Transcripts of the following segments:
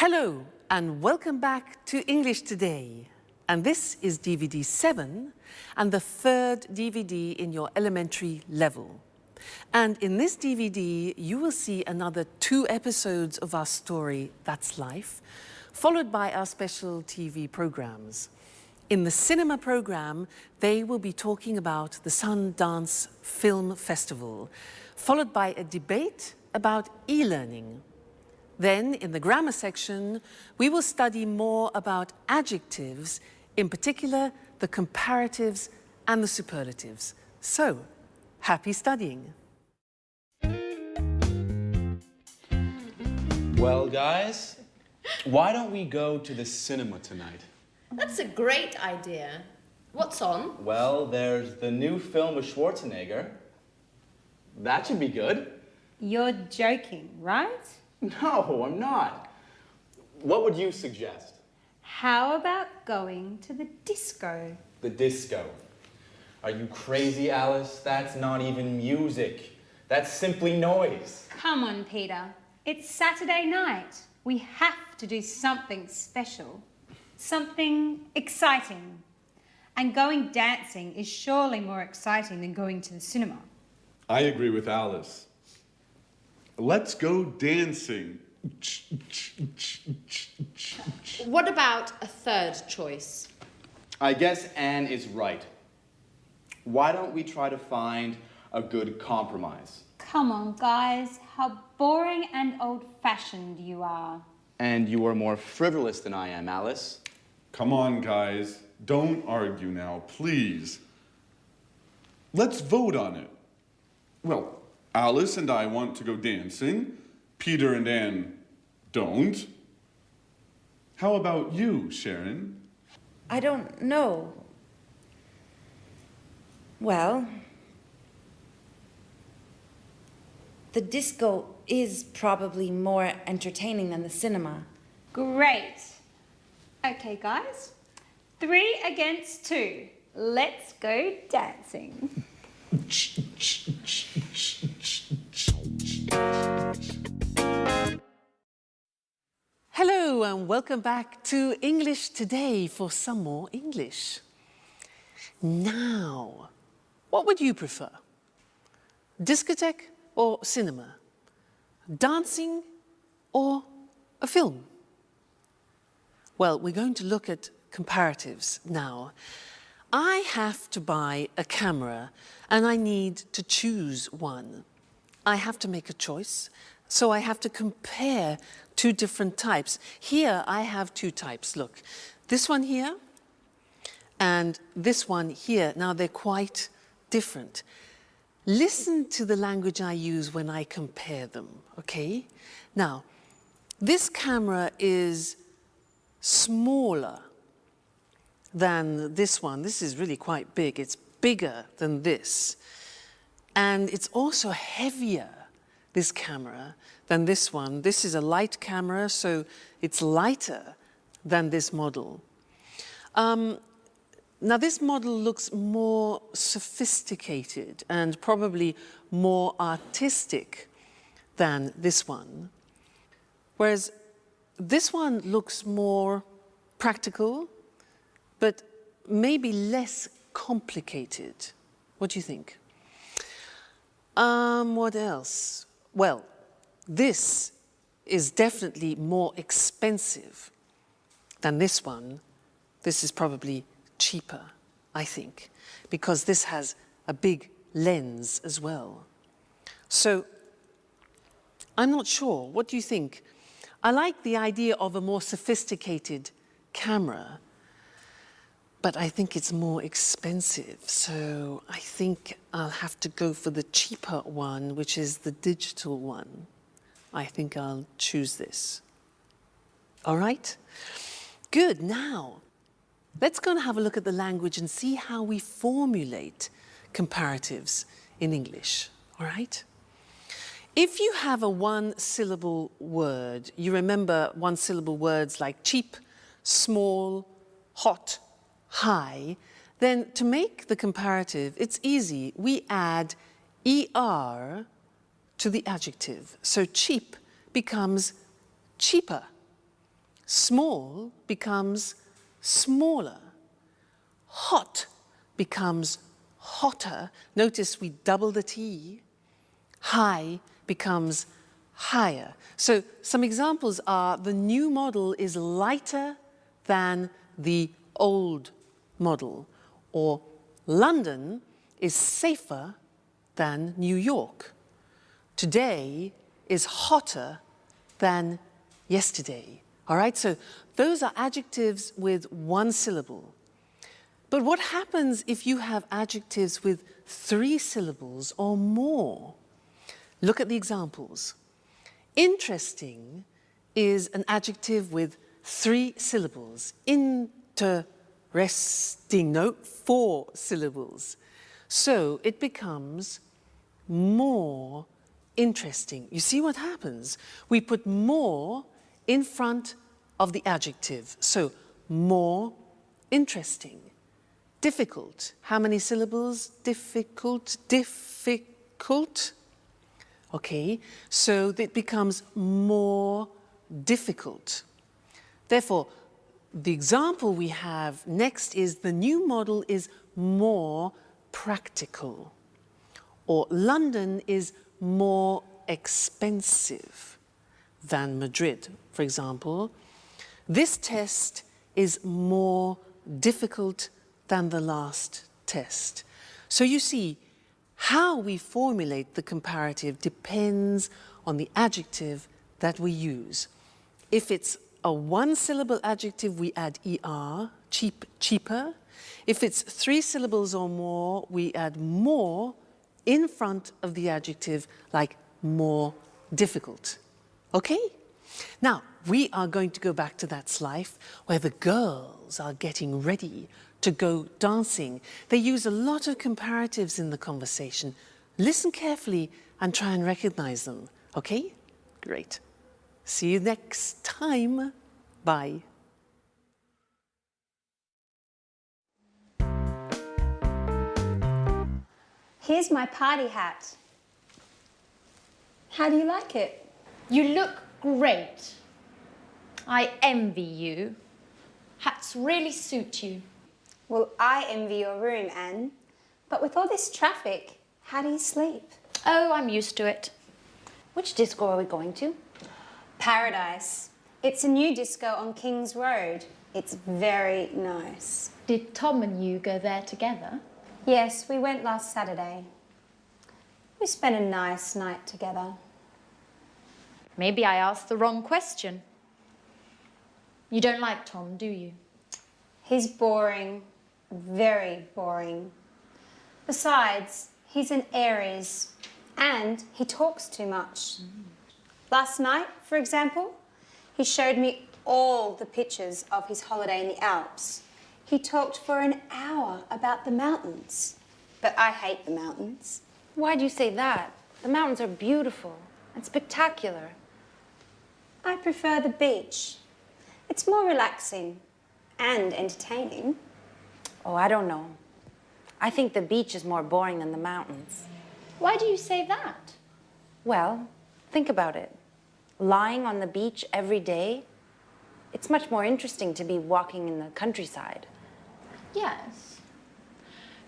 Hello and welcome back to English Today. And this is DVD 7 and the third DVD in your elementary level. And in this DVD, you will see another 2 episodes of our story, That's Life, followed by our special TV programs. In the cinema program, they will be talking about the Sundance Film Festival, followed by a debate about e-learning. Then, in the grammar section, we will study more about adjectives, in particular the comparatives and the superlatives. So, happy studying. Well, guys, why don't we go to the cinema tonight? That's a great idea. What's on? Well, there's the new film with Schwarzenegger. That should be good. You're joking, right? No, I'm not. What would you suggest? How about going to the disco? The disco. Are you crazy, Alice? That's not even music. That's simply noise. Come on, Peter. It's Saturday night. We have to do something special. Something exciting. And going dancing is surely more exciting than going to the cinema. I agree with Alice. Let's go dancing. What about a third choice? I guess Anne is right. Why don't we try to find a good compromise? Come on, guys. How boring and old-fashioned you are. And you are more frivolous than I am, Alice. Come on, guys. Don't argue now, please. Let's vote on it. Well, Alice and I want to go dancing. Peter and Anne don't. How about you, Sharon? I don't know. Well, the disco is probably more entertaining than the cinema. Great. Okay, guys. 3 against 2. Let's go dancing. Hello and welcome back to English Today for some more English. Now, what would you prefer? Discotheque or cinema? Dancing or a film? Well, we're going to look at comparatives now. I have to buy a camera and I need to choose one. I have to make a choice, so I have to compare 2 different types. Here I have 2 types. Look, this one here and this one here. Now they're quite different. Listen to the language I use when I compare them, okay? Now, this camera is smaller than this one. This is really quite big. It's bigger than this. And it's also heavier, this camera, than this one. This is a light camera, so it's lighter than this model. Now this model looks more sophisticated and probably more artistic than this one. Whereas this one looks more practical, but maybe less complicated. What do you think? What else? Well, this is definitely more expensive than this one. This is probably cheaper, I think, because this has a big lens as well. So, I'm not sure. What do you think? I like the idea of a more sophisticated camera, but I think it's more expensive. So I think I'll have to go for the cheaper one, which is the digital one. I think I'll choose this. All right? Good. Now, let's go and have a look at the language and see how we formulate comparatives in English. All right? If you have a 1-syllable word, you remember 1-syllable words like cheap, small, hot, high, then to make the comparative, it's easy. We add ER to the adjective. So cheap becomes cheaper. Small becomes smaller. Hot becomes hotter. Notice we double the T. High becomes higher. So some examples are the new model is lighter than the old model, or London is safer than New York. Today is hotter than yesterday. All right, so those are adjectives with one syllable. But what happens if you have adjectives with 3 syllables or more? Look at the examples. Interesting is an adjective with 3 syllables. Interesting, no, 4 syllables. So it becomes more interesting. You see what happens? We put more in front of the adjective. So more interesting. Difficult. How many syllables? Difficult, difficult. Okay, so it becomes more difficult. Therefore, the example we have next is the new model is more practical, or London is more expensive than Madrid, for example. This test is more difficult than the last test. So you see, how we formulate the comparative depends on the adjective that we use. If it's a 1-syllable adjective, we add er, cheaper. If it's 3 syllables or more, we add more in front of the adjective, like more difficult. Okay? Now, we are going to go back to that life where the girls are getting ready to go dancing. They use a lot of comparatives in the conversation. Listen carefully and try and recognize them, okay? Great. See you next time. Bye. Here's my party hat. How do you like it? You look great. I envy you. Hats really suit you. Well, I envy your room, Anne. But with all this traffic, how do you sleep? Oh, I'm used to it. Which disco are we going to? Paradise. It's a new disco on King's Road. It's very nice. Did Tom and you go there together? Yes, we went last Saturday. We spent a nice night together. Maybe I asked the wrong question. You don't like Tom, do you? He's boring. Very boring. Besides, he's an Aries and he talks too much. Last night, for example, he showed me all the pictures of his holiday in the Alps. He talked for an hour about the mountains. But I hate the mountains. Why do you say that? The mountains are beautiful and spectacular. I prefer the beach. It's more relaxing and entertaining. Oh, I don't know. I think the beach is more boring than the mountains. Why do you say that? Well, think about it. Lying on the beach every day, it's much more interesting to be walking in the countryside. Yes.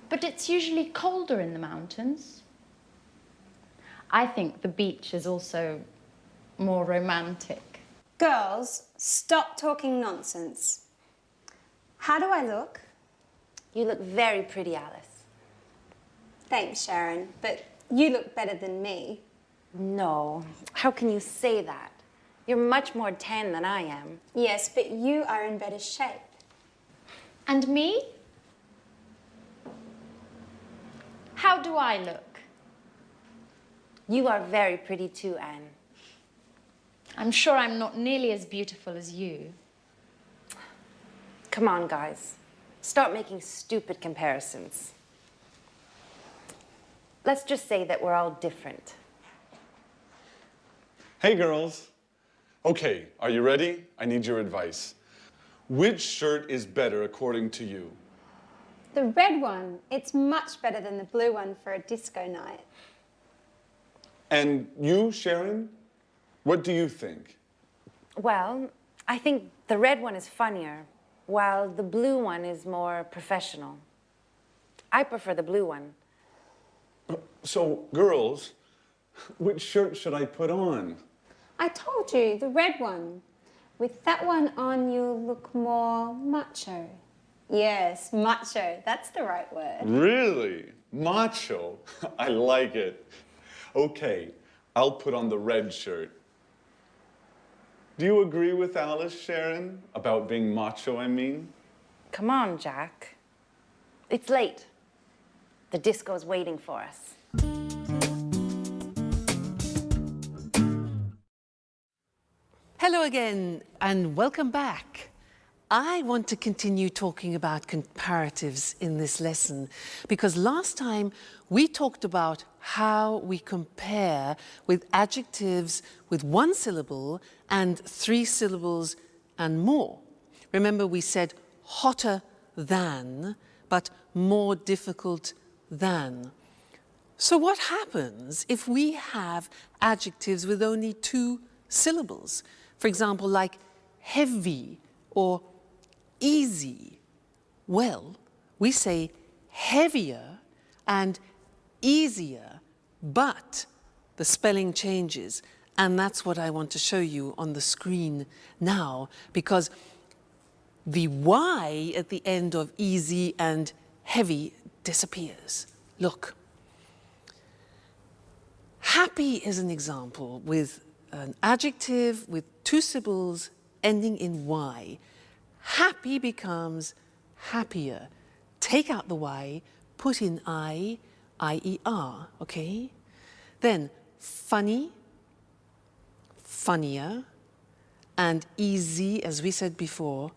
But it's usually colder in the mountains. I think the beach is also more romantic. Girls, stop talking nonsense. How do I look? You look very pretty, Alice. Thanks, Sharon, but you look better than me. No, how can you say that? You're much more tan than I am. Yes, but you are in better shape. And me? How do I look? You are very pretty too, Anne. I'm sure I'm not nearly as beautiful as you. Come on, guys. Start making stupid comparisons. Let's just say that we're all different. Hey, girls. Okay, are you ready? I need your advice. Which shirt is better according to you? The red one, it's much better than the blue one for a disco night. And you, Sharon? What do you think? Well, I think the red one is funnier, while the blue one is more professional. I prefer the blue one. So, girls, which shirt should I put on? I told you, the red one. With that one on, you'll look more macho. Yes, macho. That's the right word. Really? Macho? I like it. Okay, I'll put on the red shirt. Do you agree with Alice, Sharon, about being macho, I mean? Come on, Jack. It's late. The disco's waiting for us. Hello again and welcome back. I want to continue talking about comparatives in this lesson because last time we talked about how we compare with adjectives with one syllable and 3 syllables and more. Remember, we said hotter than, but more difficult than. So what happens if we have adjectives with only 2 syllables? For example, like heavy or easy. Well, we say heavier and easier, but the spelling changes. And that's what I want to show you on the screen now, because the Y at the end of easy and heavy disappears. Look. Happy is an example with an adjective with 2 syllables ending in Y. Happy becomes happier. Take out the Y, put in I-E-R, okay? Then funny, funnier, and easy, as we said before,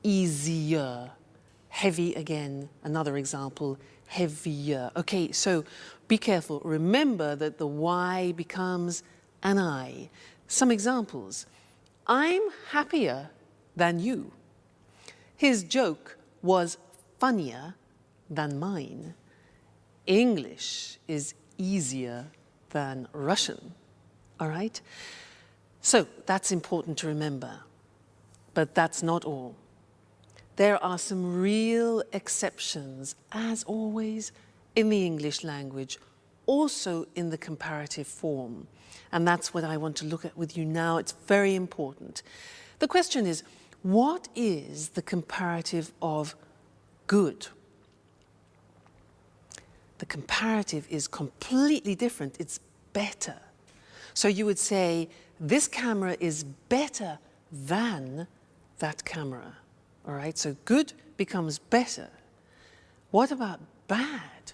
easier. Heavy again, another example, heavier. Okay, so be careful. Remember that the Y becomes an I. Some examples. I'm happier than you. His joke was funnier than mine. English is easier than Russian. All right? So that's important to remember. But that's not all. There are some real exceptions, as always, in the English language, also in the comparative form. And that's what I want to look at with you now. It's very important. The question is, what is the comparative of good? The comparative is completely different. It's better. So you would say, this camera is better than that camera. All right, so good becomes better. What about bad?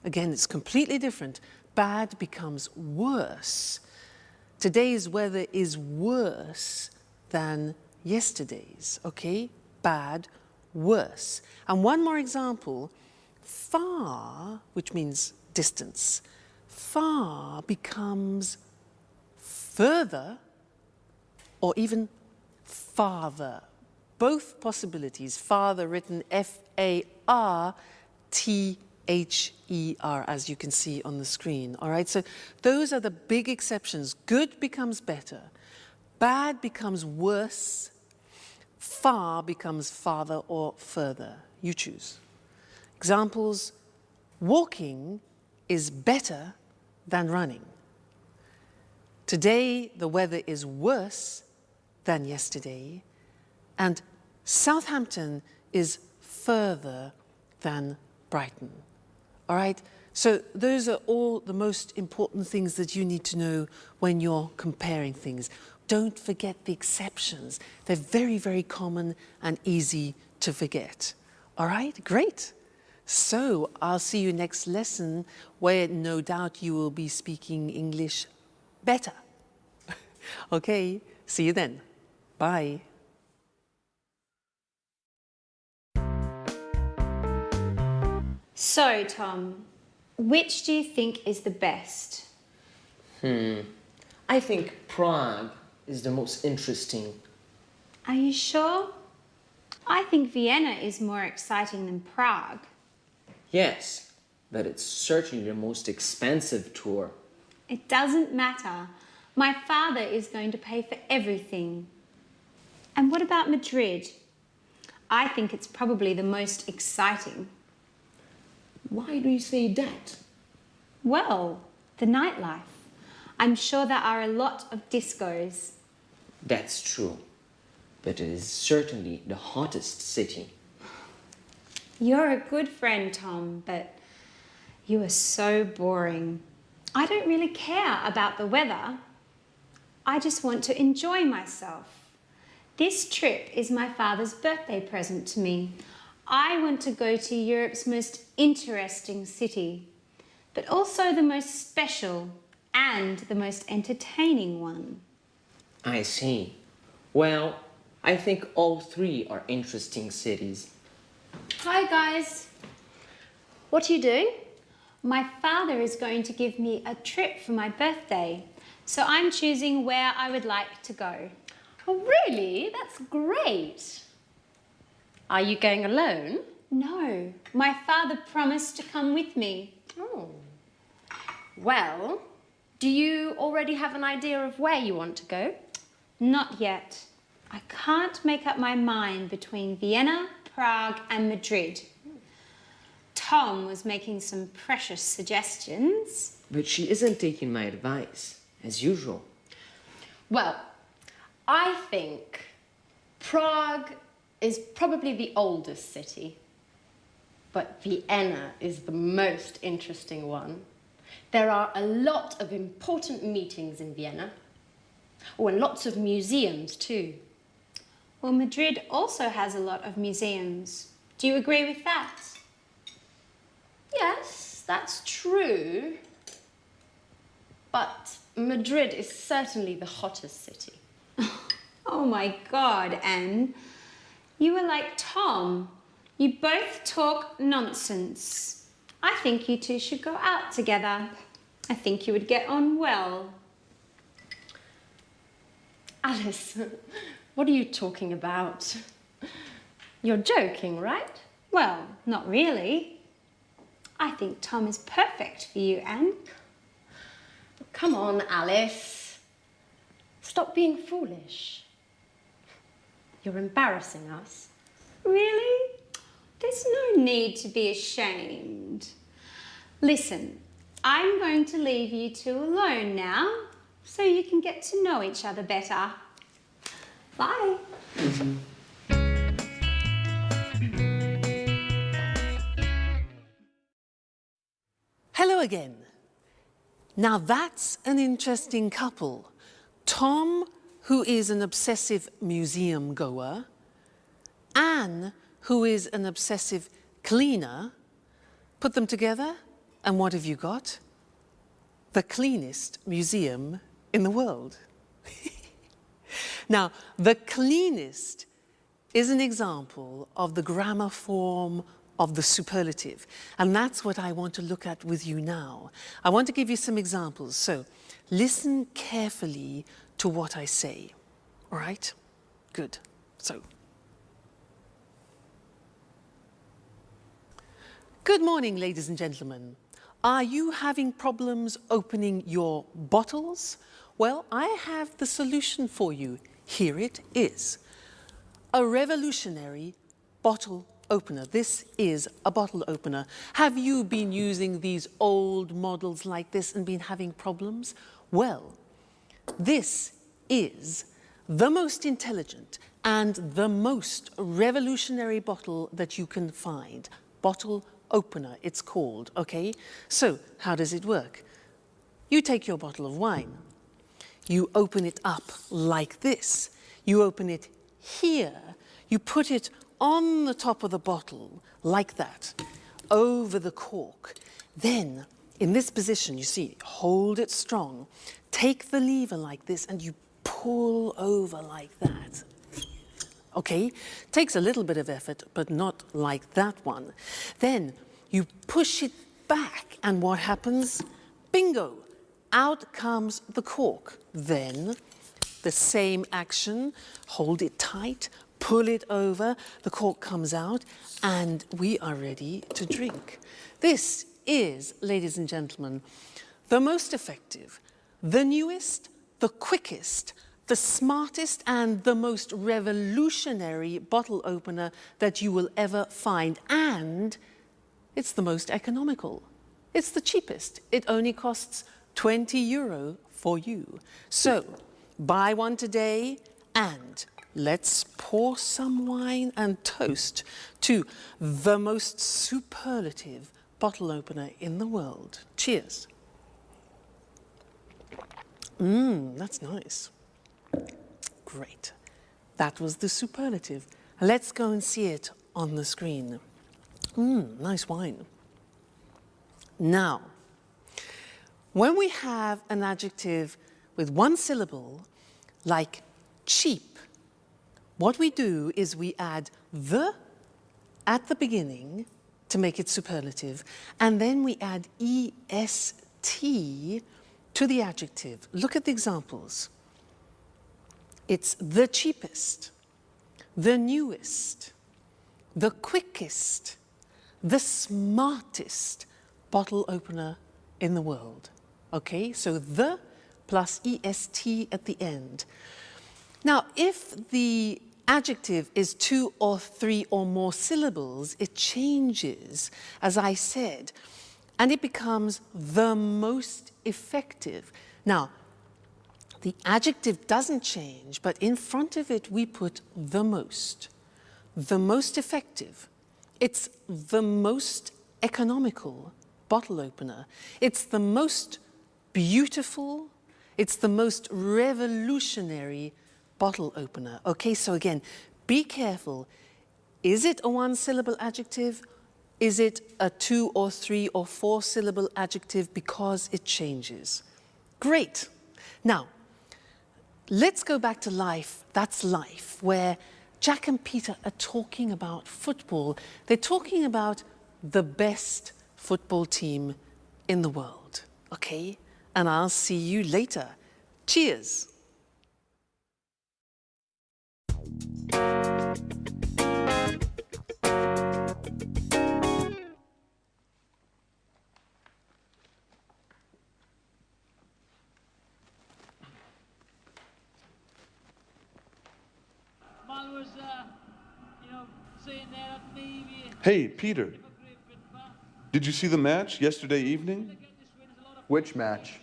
Again, it's completely different. Bad becomes worse. Today's weather is worse than yesterday's, okay? Bad, worse. And one more example, far, which means distance, far becomes further or even farther. Both possibilities, farther written F-A-R-T-H-E-R, as you can see on the screen, all right? So those are the big exceptions. Good becomes better, bad becomes worse, far becomes farther or further. You choose. Examples, walking is better than running. Today, the weather is worse than yesterday, and Southampton is further than Brighton. All right? So those are all the most important things that you need to know when you're comparing things. Don't forget the exceptions. They're very, very common and easy to forget. All right? Great. So I'll see you next lesson, where no doubt you will be speaking English better. Okay, see you then. Bye. So, Tom, which do you think is the best? I think Prague is the most interesting. Are you sure? I think Vienna is more exciting than Prague. Yes, but it's certainly the most expensive tour. It doesn't matter. My father is going to pay for everything. And what about Madrid? I think it's probably the most exciting. Why do you say that? Well, the nightlife. I'm sure there are a lot of discos. That's true. But it is certainly the hottest city. You're a good friend, Tom, but you are so boring. I don't really care about the weather. I just want to enjoy myself. This trip is my father's birthday present to me. I want to go to Europe's most interesting city, but also the most special and the most entertaining one. I see. Well, I think all three are interesting cities. Hi, guys. What are you doing? My father is going to give me a trip for my birthday, so I'm choosing where I would like to go. Oh, really? That's great. Are you going alone? No, my father promised to come with me. Oh. Well, do you already have an idea of where you want to go? Not yet. I can't make up my mind between Vienna, Prague and Madrid. Tom was making some precious suggestions. But she isn't taking my advice, as usual. Well, I think Prague is probably the oldest city, but Vienna is the most interesting one. There are a lot of important meetings in Vienna. Oh, and lots of museums too. Well, Madrid also has a lot of museums. Do you agree with that? Yes, that's true. But Madrid is certainly the hottest city. Oh my God, Anne. You are like Tom. You both talk nonsense. I think you two should go out together. I think you would get on well. Alice, what are you talking about? You're joking, right? Well, not really. I think Tom is perfect for you, Anne. Come on, Alice. Stop being foolish. You're embarrassing us. Really? There's no need to be ashamed. Listen, I'm going to leave you two alone now so you can get to know each other better. Bye. Hello again. Now that's an interesting couple. Tom, who is an obsessive museum goer, Anne, who is an obsessive cleaner. Put them together, and what have you got? The cleanest museum in the world. Now, the cleanest is an example of the grammar form of the superlative, and that's what I want to look at with you now. I want to give you some examples, so listen carefully to what I say, all right? Good. So, good morning, ladies and gentlemen. Are you having problems opening your bottles? Well, I have the solution for you. Here it is. A revolutionary bottle opener. This is a bottle opener. Have you been using these old models like this and been having problems? Well, this is the most intelligent and the most revolutionary bottle that you can find. Bottle opener, it's called, okay? So, how does it work? You take your bottle of wine. You open it up like this. You open it here. You put it on the top of the bottle, like that, over the cork. Then, in this position, you see, hold it strong. Take the lever like this and you pull over like that. Okay? Takes a little bit of effort, but not like that one. Then, you push it back, and what happens? Bingo! Out comes the cork. Then, the same action, hold it tight, pull it over, the cork comes out, and we are ready to drink. This is, ladies and gentlemen, the most effective, the newest, the quickest, the smartest and the most revolutionary bottle opener that you will ever find. And it's the most economical. It's the cheapest. It only costs €20 for you. So buy one today and let's pour some wine and toast to the most superlative bottle opener in the world. Cheers. That's nice. Great. That was the superlative. Let's go and see it on the screen. Nice wine. Now, when we have an adjective with one syllable, like cheap, what we do is we add the at the beginning to make it superlative, and then we add est to the adjective. Look at the examples. It's the cheapest, the newest, the quickest, the smartest bottle opener in the world. Okay, so the plus est at the end. Now, if the adjective is 2 or 3 or more syllables, it changes, as I said, and it becomes the most effective. Now, the adjective doesn't change, but in front of it we put the most effective. It's the most economical bottle opener. It's the most beautiful, it's the most revolutionary bottle opener. Okay, so again, be careful. Is it a 1-syllable adjective? Is it a 2 or 3 or 4-syllable adjective? Because it changes. Great. Now, let's go back to life. That's life, where Jack and Peter are talking about football. They're talking about the best football team in the world. Okay? And I'll see you later. Cheers. Hey, Peter. Did you see the match yesterday evening? Which match?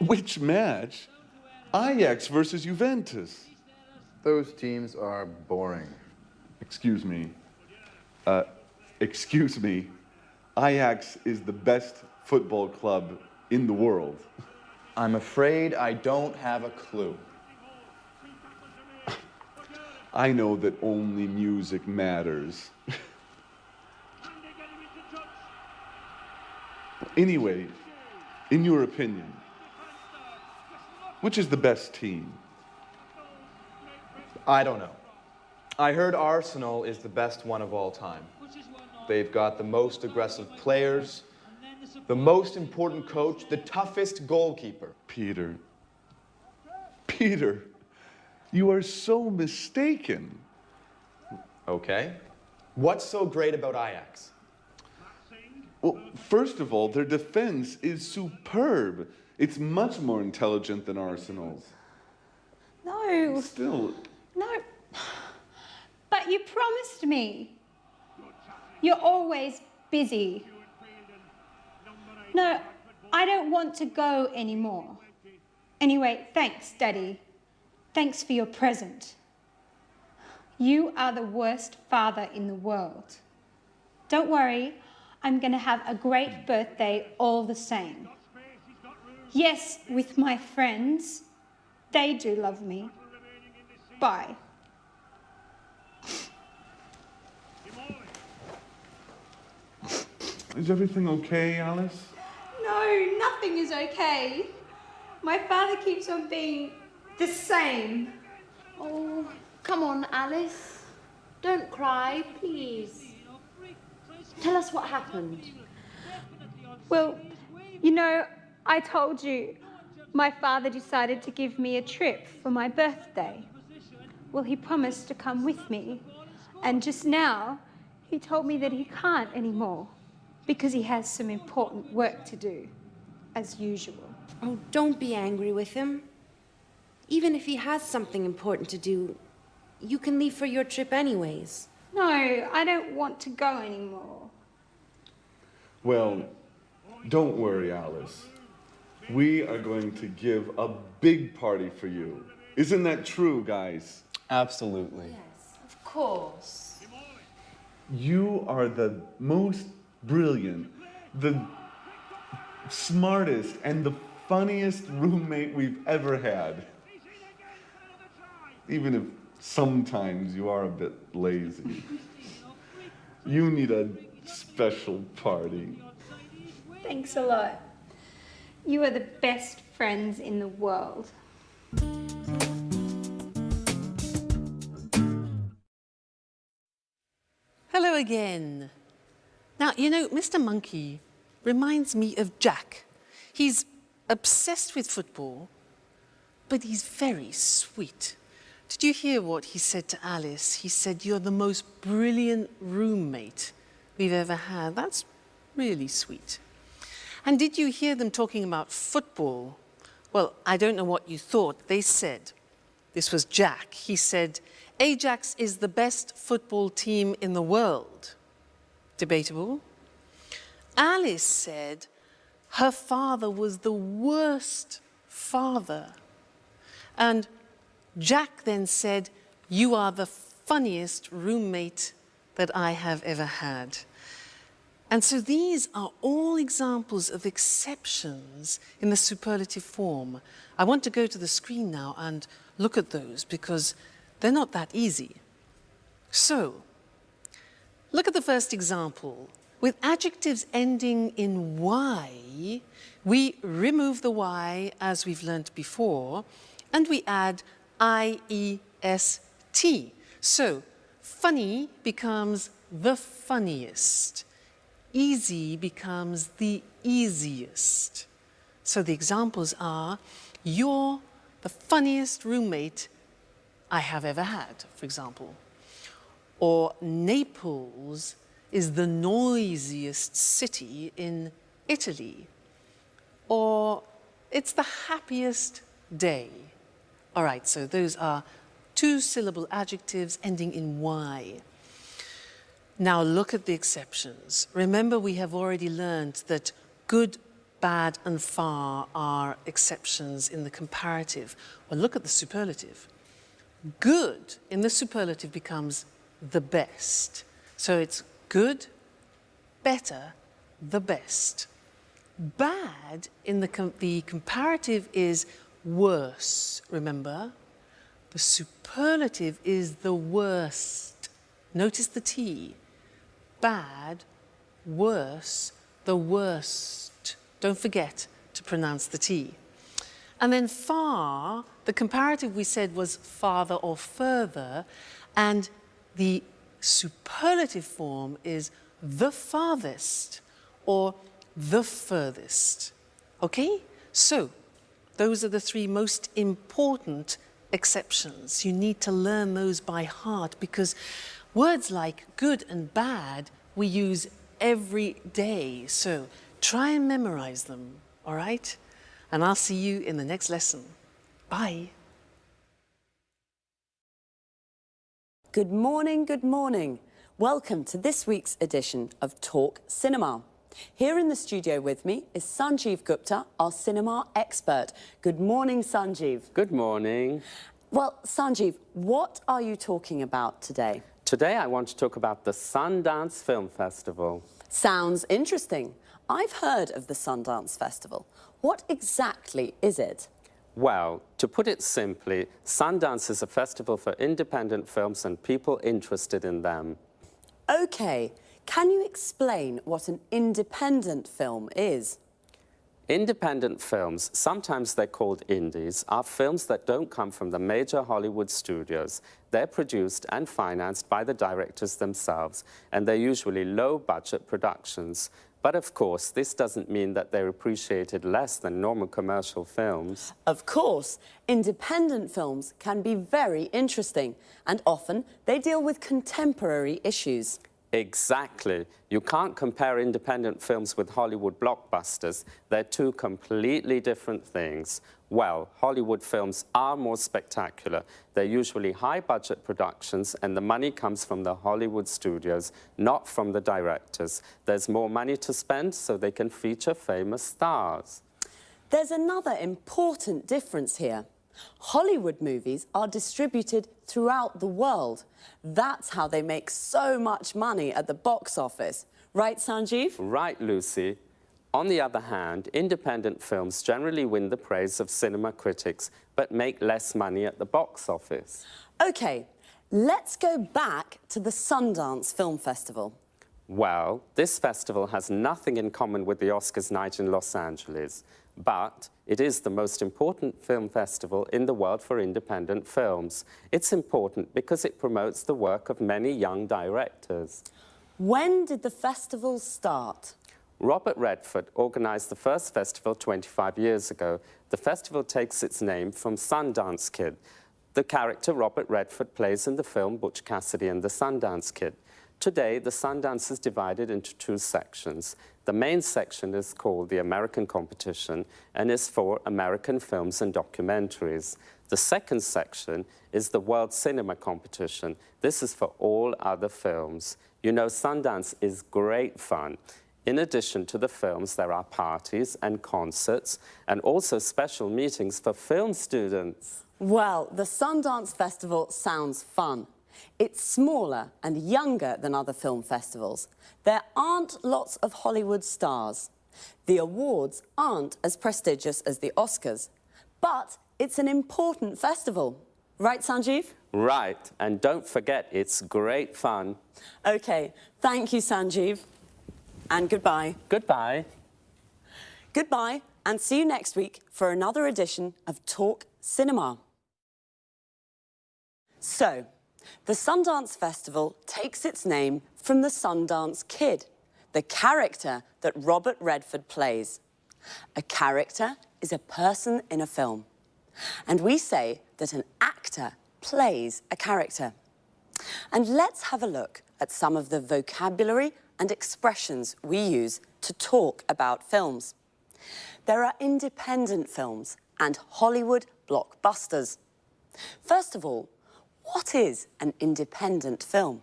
Which match? Ajax versus Juventus. Those teams are boring. Excuse me. Excuse me. Ajax is the best football club in the world. I'm afraid I don't have a clue. I know that only music matters. Anyway, in your opinion, which is the best team? I don't know. I heard Arsenal is the best one of all time. They've got the most aggressive players, the most important coach, the toughest goalkeeper. Peter, you are so mistaken. Okay. What's so great about Ajax? Well, first of all, their defense is superb. It's much more intelligent than Arsenal's. No. Still. No. But you promised me. You're always busy. No, I don't want to go anymore. Anyway, thanks, Daddy. Thanks for your present. You are the worst father in the world. Don't worry, I'm going to have a great birthday all the same. Yes, with my friends. They do love me. Bye. Is everything okay, Alice? No, nothing is okay. My father keeps on being the same. Oh, come on, Alice. Don't cry, please. Tell us what happened. Well, you know, I told you my father decided to give me a trip for my birthday. Well, he promised to come with me. And just now, he told me that he can't anymore because he has some important work to do, as usual. Oh, don't be angry with him. Even if he has something important to do, you can leave for your trip anyways. No, I don't want to go anymore. Well, don't worry, Alice. We are going to give a big party for you. Isn't that true, guys? Absolutely. Of course. You are the most brilliant, the smartest, and the funniest roommate we've ever had. Even if sometimes you are a bit lazy. You need a special party. Thanks a lot. You are the best friends in the world. Hello again. Now, you know, Mr. Monkey reminds me of Jack. He's obsessed with football, but he's very sweet. Did you hear what he said to Alice? He said, "You're the most brilliant roommate we've ever had." That's really sweet. And did you hear them talking about football? Well, I don't know what you thought. They said, this was Jack, he said, "Ajax is the best football team in the world." Debatable. Alice said her father was the worst father. And Jack then said, "You are the funniest roommate that I have ever had." And so these are all examples of exceptions in the superlative form. I want to go to the screen now and look at those because they're not that easy. So, look at the first example. With adjectives ending in Y, we remove the Y as we've learnt before, and we add IEST. So, funny becomes the funniest. Easy becomes the easiest. So the examples are, "You're the funniest roommate I have ever had," for example. Or Naples is the noisiest city in Italy. Or it's the happiest day. All right, so those are two-syllable adjectives ending in Y. Now look at the exceptions. Remember, we have already learned that good, bad, and far are exceptions in the comparative. Well, look at the superlative. Good in the superlative becomes the best. So it's good, better, the best. Bad in the comparative is worse, remember? The superlative is the worst. Notice the T. Bad, worse, the worst. Don't forget to pronounce the T. And then far, the comparative we said was farther or further, and the superlative form is the farthest or the furthest. Okay? So, those are the three most important exceptions. You need to learn those by heart because words like good and bad we use every day. So try and memorize them, all right? And I'll see you in the next lesson. Bye. Good morning, good morning. Welcome to this week's edition of Talk Cinema. Here in the studio with me is Sanjeev Gupta, our cinema expert. Good morning, Sanjeev. Good morning. Well, Sanjeev, what are you talking about today? Today I want to talk about the Sundance Film Festival. Sounds interesting. I've heard of the Sundance Festival. What exactly is it? Well, to put it simply, Sundance is a festival for independent films and people interested in them. Okay. Can you explain what an independent film is? Independent films, sometimes they're called indies, are films that don't come from the major Hollywood studios. They're produced and financed by the directors themselves, and they're usually low-budget productions. But of course, this doesn't mean that they're appreciated less than normal commercial films. Of course, independent films can be very interesting, and often they deal with contemporary issues. Exactly. You can't compare independent films with Hollywood blockbusters. They're two completely different things. Well, Hollywood films are more spectacular. They're usually high-budget productions, and the money comes from the Hollywood studios, not from the directors. There's more money to spend, so they can feature famous stars. There's another important difference here. Hollywood movies are distributed throughout the world. That's how they make so much money at the box office. Right, Sanjeev? Right, Lucy. On the other hand, independent films generally win the praise of cinema critics, but make less money at the box office. OK, let's go back to the Sundance Film Festival. Well, this festival has nothing in common with the Oscars night in Los Angeles, but it is the most important film festival in the world for independent films. It's important because it promotes the work of many young directors. When did the festival start? Robert Redford organized the first festival 25 years ago. The festival takes its name from Sundance Kid, the character Robert Redford plays in the film Butch Cassidy and the Sundance Kid. Today, the Sundance is divided into two sections. The main section is called the American Competition and is for American films and documentaries. The second section is the World Cinema Competition. This is for all other films. You know, Sundance is great fun. In addition to the films, there are parties and concerts and also special meetings for film students. Well, the Sundance Festival sounds fun. It's smaller and younger than other film festivals. There aren't lots of Hollywood stars. The awards aren't as prestigious as the Oscars, but it's an important festival. Right, Sanjeev? Right, and don't forget, it's great fun. OK, thank you, Sanjeev. And goodbye. Goodbye. Goodbye, and see you next week for another edition of Talk Cinema. So, the Sundance Festival takes its name from the Sundance Kid, the character that Robert Redford plays. A character is a person in a film. And we say that an actor plays a character. And let's have a look at some of the vocabulary and expressions we use to talk about films. There are independent films and Hollywood blockbusters. First of all, what is an independent film?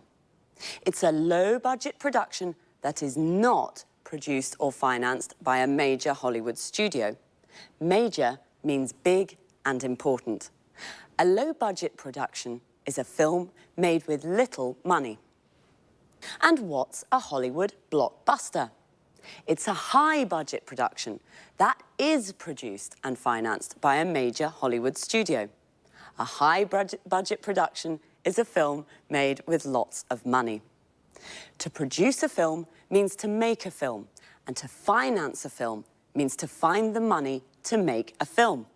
It's a low-budget production that is not produced or financed by a major Hollywood studio. Major means big and important. A low-budget production is a film made with little money. And what's a Hollywood blockbuster? It's a high-budget production that is produced and financed by a major Hollywood studio. A high-budget production is a film made with lots of money. To produce a film means to make a film, and to finance a film means to find the money to make a film.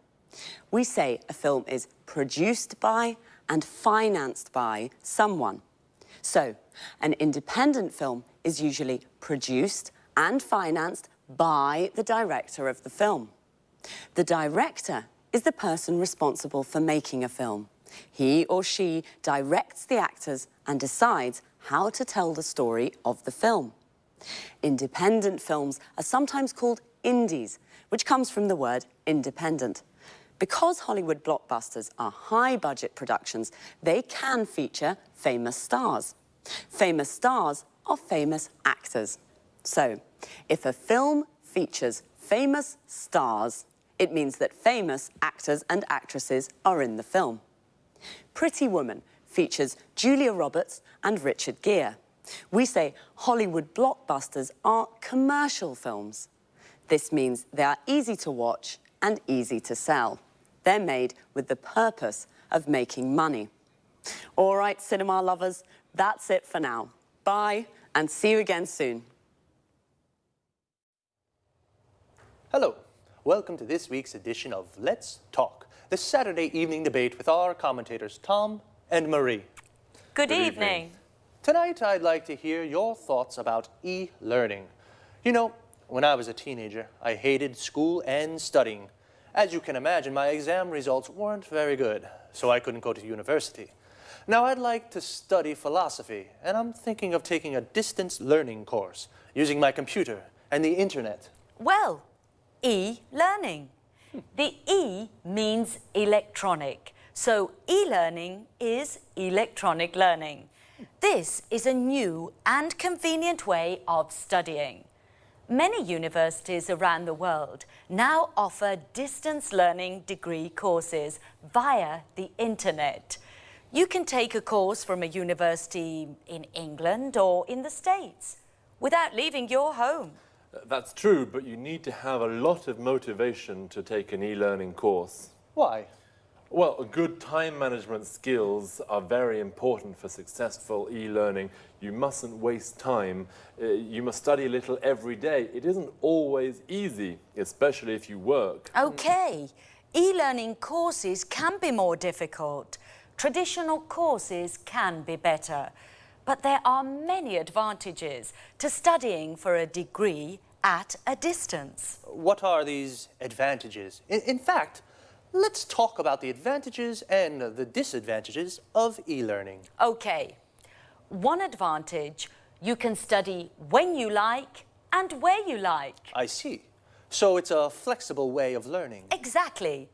We say a film is produced by and financed by someone. So, an independent film is usually produced and financed by the director of the film. The director is the person responsible for making a film. He or she directs the actors and decides how to tell the story of the film. Independent films are sometimes called indies, which comes from the word independent. Because Hollywood blockbusters are high-budget productions, they can feature famous stars. Famous stars are famous actors. So, if a film features famous stars, it means that famous actors and actresses are in the film. Pretty Woman features Julia Roberts and Richard Gere. We say Hollywood blockbusters are commercial films. This means they are easy to watch and easy to sell. They're made with the purpose of making money. All right, cinema lovers, that's it for now. Bye, and see you again soon. Hello. Welcome to this week's edition of Let's Talk, the Saturday evening debate with our commentators Tom and Marie. Good evening. Tonight, I'd like to hear your thoughts about e-learning. You know, when I was a teenager, I hated school and studying. As you can imagine, my exam results weren't very good, so I couldn't go to university. Now, I'd like to study philosophy, and I'm thinking of taking a distance learning course using my computer and the internet. Well, e-learning. The E means electronic, so e-learning is electronic learning. This is a new and convenient way of studying. Many universities around the world now offer distance learning degree courses via the internet. You can take a course from a university in England or in the States without leaving your home. That's true, but you need to have a lot of motivation to take an e-learning course. Why? Well, good time management skills are very important for successful e-learning. You mustn't waste time. You must study a little every day. It isn't always easy, especially if you work. Okay, e-learning courses can be more difficult. Traditional courses can be better. But there are many advantages to studying for a degree at a distance. What are these advantages? In fact, let's talk about the advantages and the disadvantages of e-learning. Okay, one advantage, you can study when you like and where you like. I see. So it's a flexible way of learning. Exactly.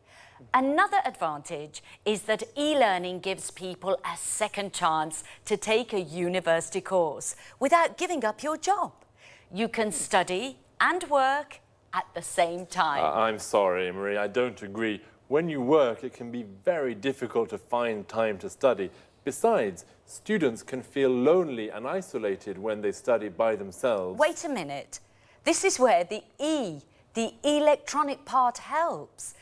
Another advantage is that e-learning gives people a second chance to take a university course without giving up your job. You can study and work at the same time. I'm sorry, Marie, I don't agree. When you work, it can be very difficult to find time to study. Besides, students can feel lonely and isolated when they study by themselves. Wait a minute. This is where the electronic part helps.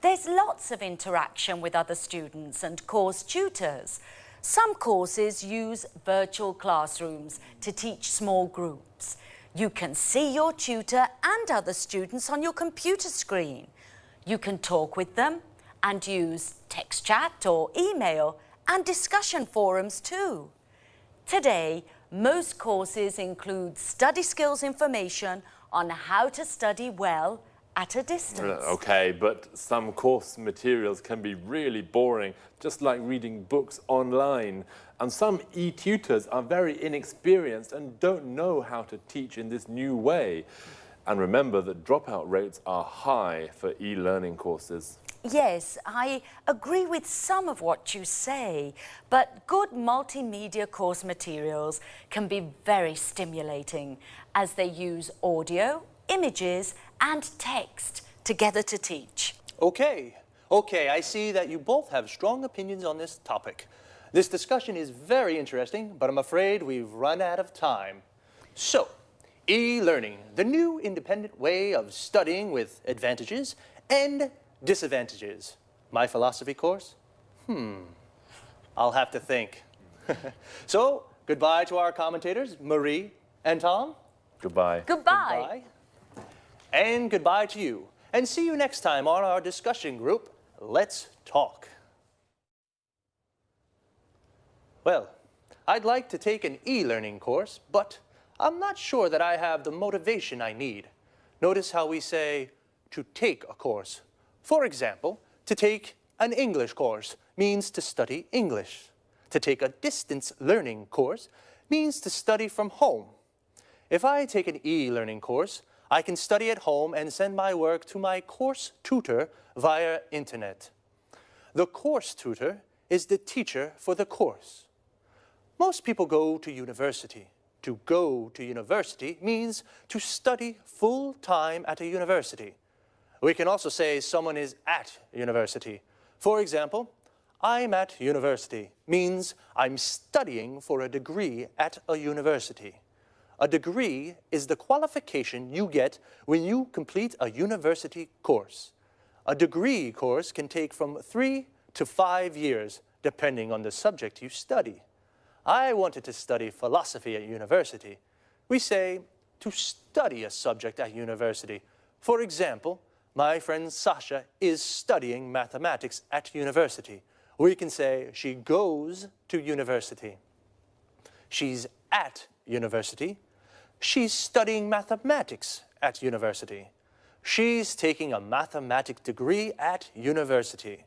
There's lots of interaction with other students and course tutors. Some courses use virtual classrooms to teach small groups. You can see your tutor and other students on your computer screen. You can talk with them and use text chat or email and discussion forums too. Today, most courses include study skills information on how to study well at a distance. Okay, but some course materials can be really boring, just like reading books online. And some e-tutors are very inexperienced and don't know how to teach in this new way. And remember that dropout rates are high for e-learning courses. Yes, I agree with some of what you say, but good multimedia course materials can be very stimulating as they use audio, images and text together to teach. Okay, I see that you both have strong opinions on this topic. This discussion is very interesting, but I'm afraid we've run out of time. So, e-learning, the new independent way of studying with advantages and disadvantages. My philosophy course? I'll have to think. So, goodbye to our commentators, Marie and Tom. Goodbye. Goodbye. And goodbye to you. And see you next time on our discussion group, Let's Talk. Well, I'd like to take an e-learning course, but I'm not sure that I have the motivation I need. Notice how we say to take a course. For example, to take an English course means to study English. To take a distance learning course means to study from home. If I take an e-learning course, I can study at home and send my work to my course tutor via internet. The course tutor is the teacher for the course. Most people go to university. To go to university means to study full-time at a university. We can also say someone is at university. For example, I'm at university means I'm studying for a degree at a university. A degree is the qualification you get when you complete a university course. A degree course can take from 3 to 5 years, depending on the subject you study. I wanted to study philosophy at university. We say to study a subject at university. For example, my friend Sasha is studying mathematics at university. We can say she goes to university. She's at university. She's studying mathematics at university. She's taking a mathematics degree at university.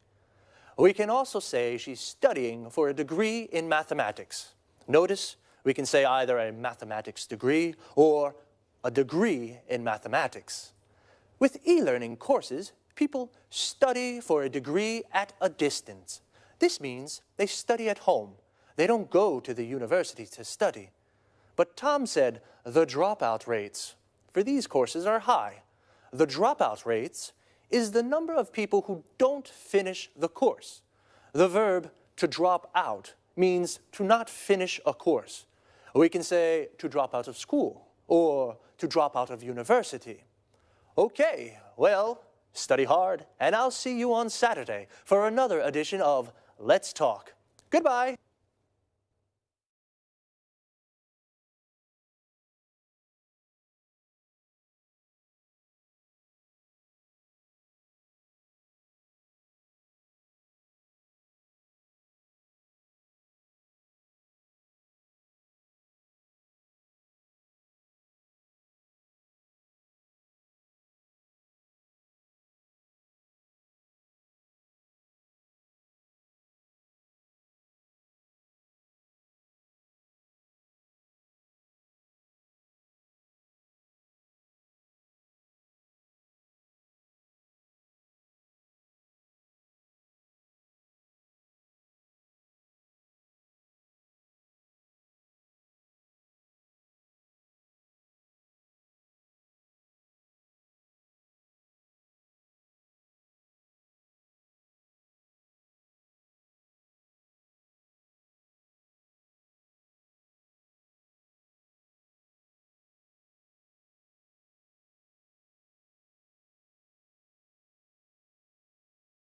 We can also say she's studying for a degree in mathematics. Notice we can say either a mathematics degree or a degree in mathematics. With e-learning courses, People study for a degree at a distance. This means they study at home. They don't go to the university to study. But Tom said the dropout rates for these courses are high. The dropout rates is the number of people who don't finish the course. The verb to drop out means to not finish a course. We can say to drop out of school or to drop out of university. Okay, well, study hard, and I'll see you on Saturday for another edition of Let's Talk. Goodbye.